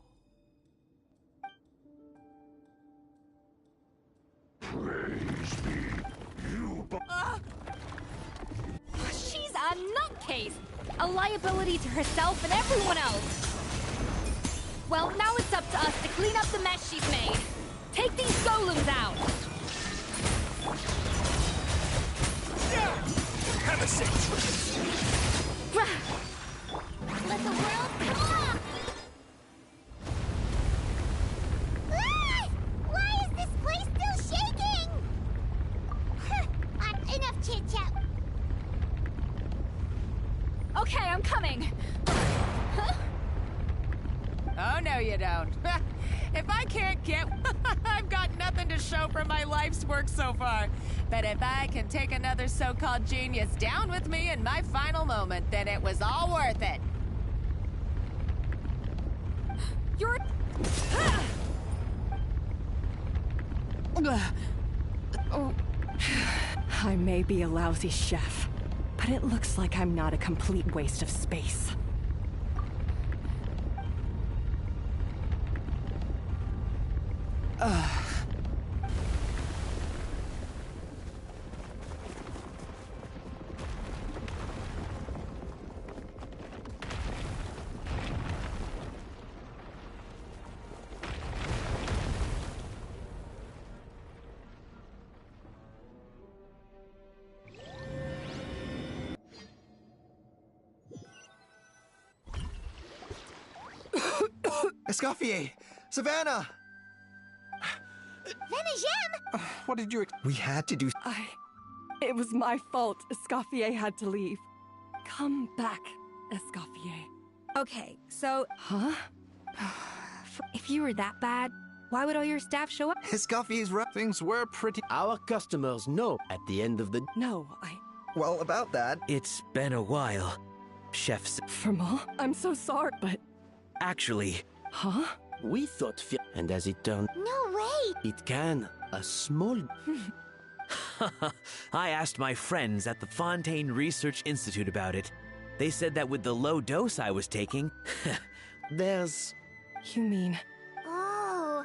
Praise be, you... She's a nutcase! A liability to herself and everyone else! Well, now it's up to us to clean up the mess she's made. Take these golems out! Have a seat! Let the world come off! chit-chat. Okay, I'm coming. Oh, no you don't. If I can't get... I've got nothing to show for my life's work so far. But if I can take another so-called genius down with me in my final moment, then it was all worth it. You're... Oh. I may be a lousy chef, but it looks like I'm not a complete waste of space. Escoffier! Savannah! Venejem! What did you... We had to do... It was my fault. Escoffier had to leave. Come back, Escoffier. Okay, so... Huh? If you were that bad, why would all your staff show up? Escoffier's right. Things were pretty... Our customers know at the end of the... No, Well, about that... It's been a while, Chefs. Firmal, I'm so sorry, but... Actually... Huh? We thought and as it turned... No way! It can. A small... I asked my friends at the Fontaine Research Institute about it. They said that with the low dose I was taking... There's... You mean... Oh...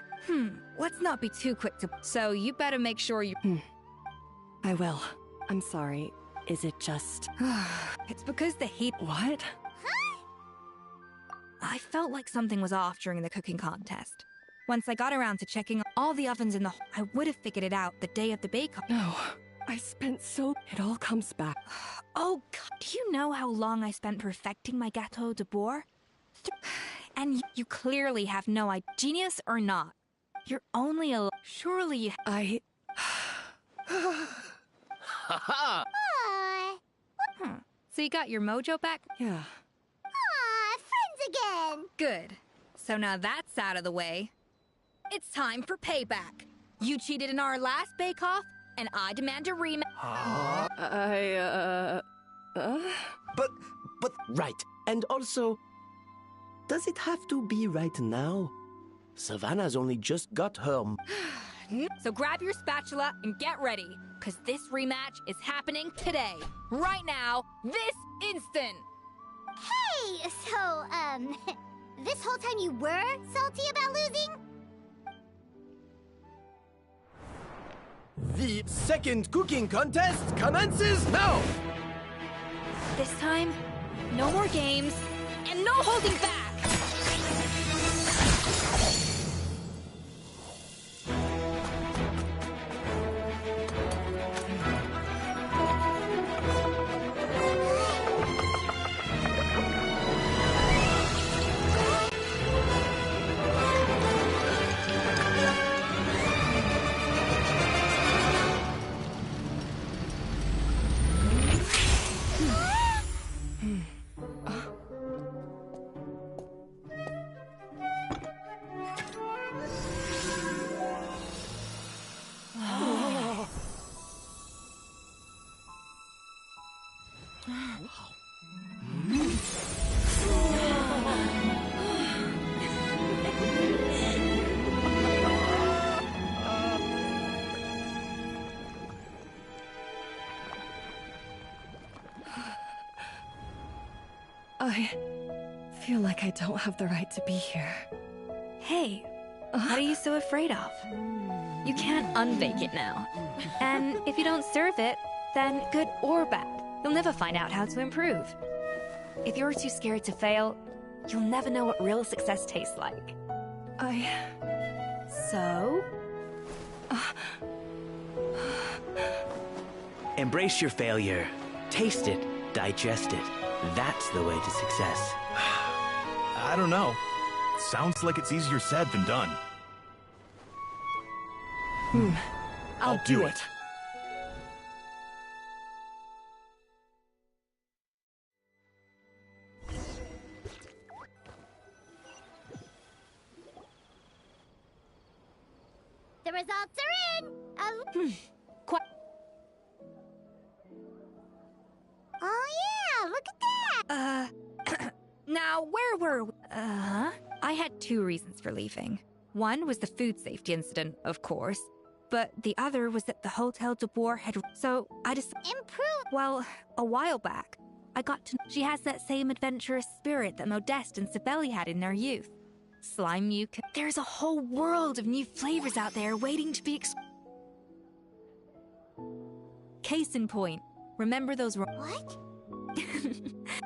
Let's not be too quick to... So you better make sure you... I will. I'm sorry. Is it just... It's because the heat... What? I felt like something was off during the cooking contest. Once I got around to checking all the ovens in the... I would have figured it out the day of the bake-off. No. I spent so... It all comes back. Oh, God. Do you know how long I spent perfecting my gâteau de bois? And you clearly have no idea. Genius or not. You're only a... Surely you... Ha-ha! So you got your mojo back? Yeah. Again. Good. So now that's out of the way. It's time for payback. You cheated in our last bake-off, and I demand a rematch. But... Right. And also... Does it have to be right now? Savannah's only just got her... So grab your spatula and get ready, because this rematch is happening today. Right now, this instant. Hey! So, this whole time you were salty about losing? The second cooking contest commences now! This time, no more games, and no holding back! I feel like I don't have the right to be here. Hey, what are you so afraid of? You can't unbake it now. And if you don't serve it, then good or bad, you'll never find out how to improve. If you're too scared to fail, you'll never know what real success tastes like. So? Embrace your failure. Taste it. Digest it. That's the way to success. I don't know. Sounds like it's easier said than done. I'll do it. The results are in! Quite. Oh yeah, look at that! Now, where were we? I had two reasons for leaving. One was the food safety incident, of course, but the other was that the Hotel de Bois had... So, I just... Improve! Well, a while back, I got to... She has that same adventurous spirit that Modeste and Sibeli had in their youth. Slime mucus... There's a whole world of new flavors out there waiting to be Case in point, remember those... What?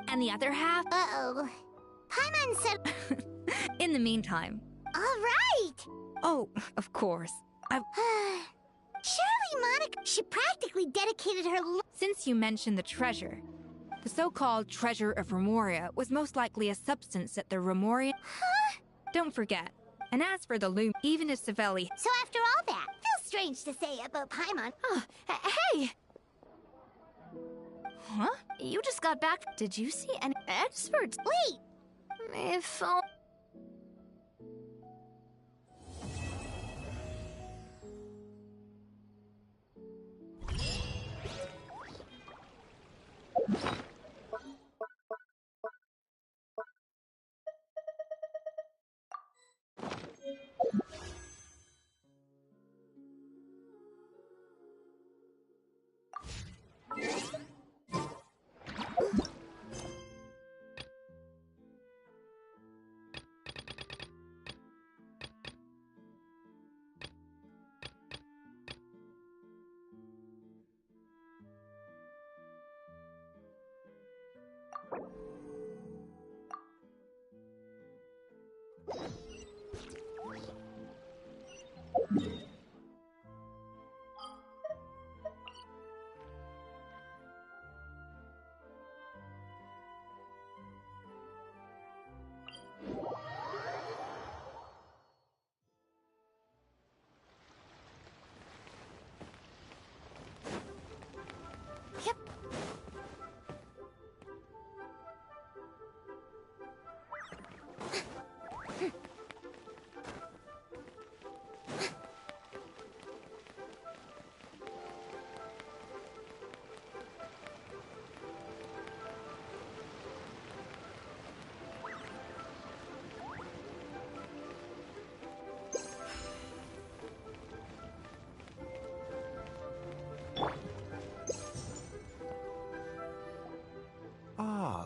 And the other half? Uh-oh. Paimon said... In the meantime... All right! Oh, of course. Surely Monica... She practically dedicated her... Since you mentioned the treasure, the so-called treasure of Remoria was most likely a substance that the Remorian... Huh? Don't forget. And as for the loom, even if Sibeli... So after all that, feels strange to say about Paimon. Hey! Huh? You just got back. Did you see any experts? Wait! If...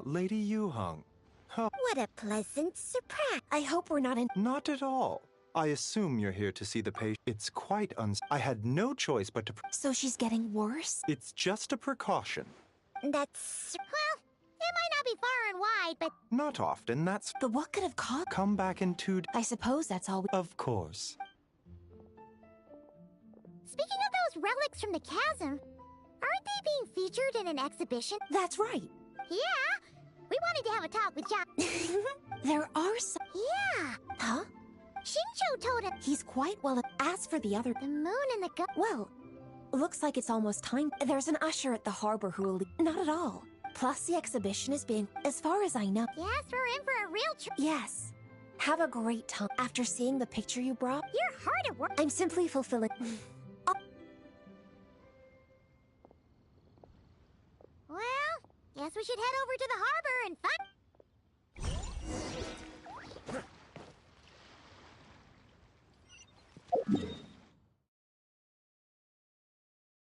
Lady Yuheng. Huh. What a pleasant surprise. I hope we're not in... Not at all. I assume you're here to see the patient. It's quite I had no choice but to... So she's getting worse? It's just a precaution. That's... Well, it might not be far and wide, but... Not often, that's... But what could have caused... Come back in 2 I suppose that's all we... Of course. Speaking of those relics from the chasm, aren't they being featured in an exhibition? That's right. Yeah! We wanted to have a talk with John. There are some... Yeah! Huh? Shincho told him... He's quite well... As for the other... The moon and the... Well, looks like it's almost time. There's an usher at the harbor who will... Not at all. Plus, the exhibition is being... As far as I know... Yes, we're in for a real treat. Yes. Have a great time. After seeing the picture you brought... You're hard at work. I'm simply fulfilling... Well, guess we should head over to the harbor and find...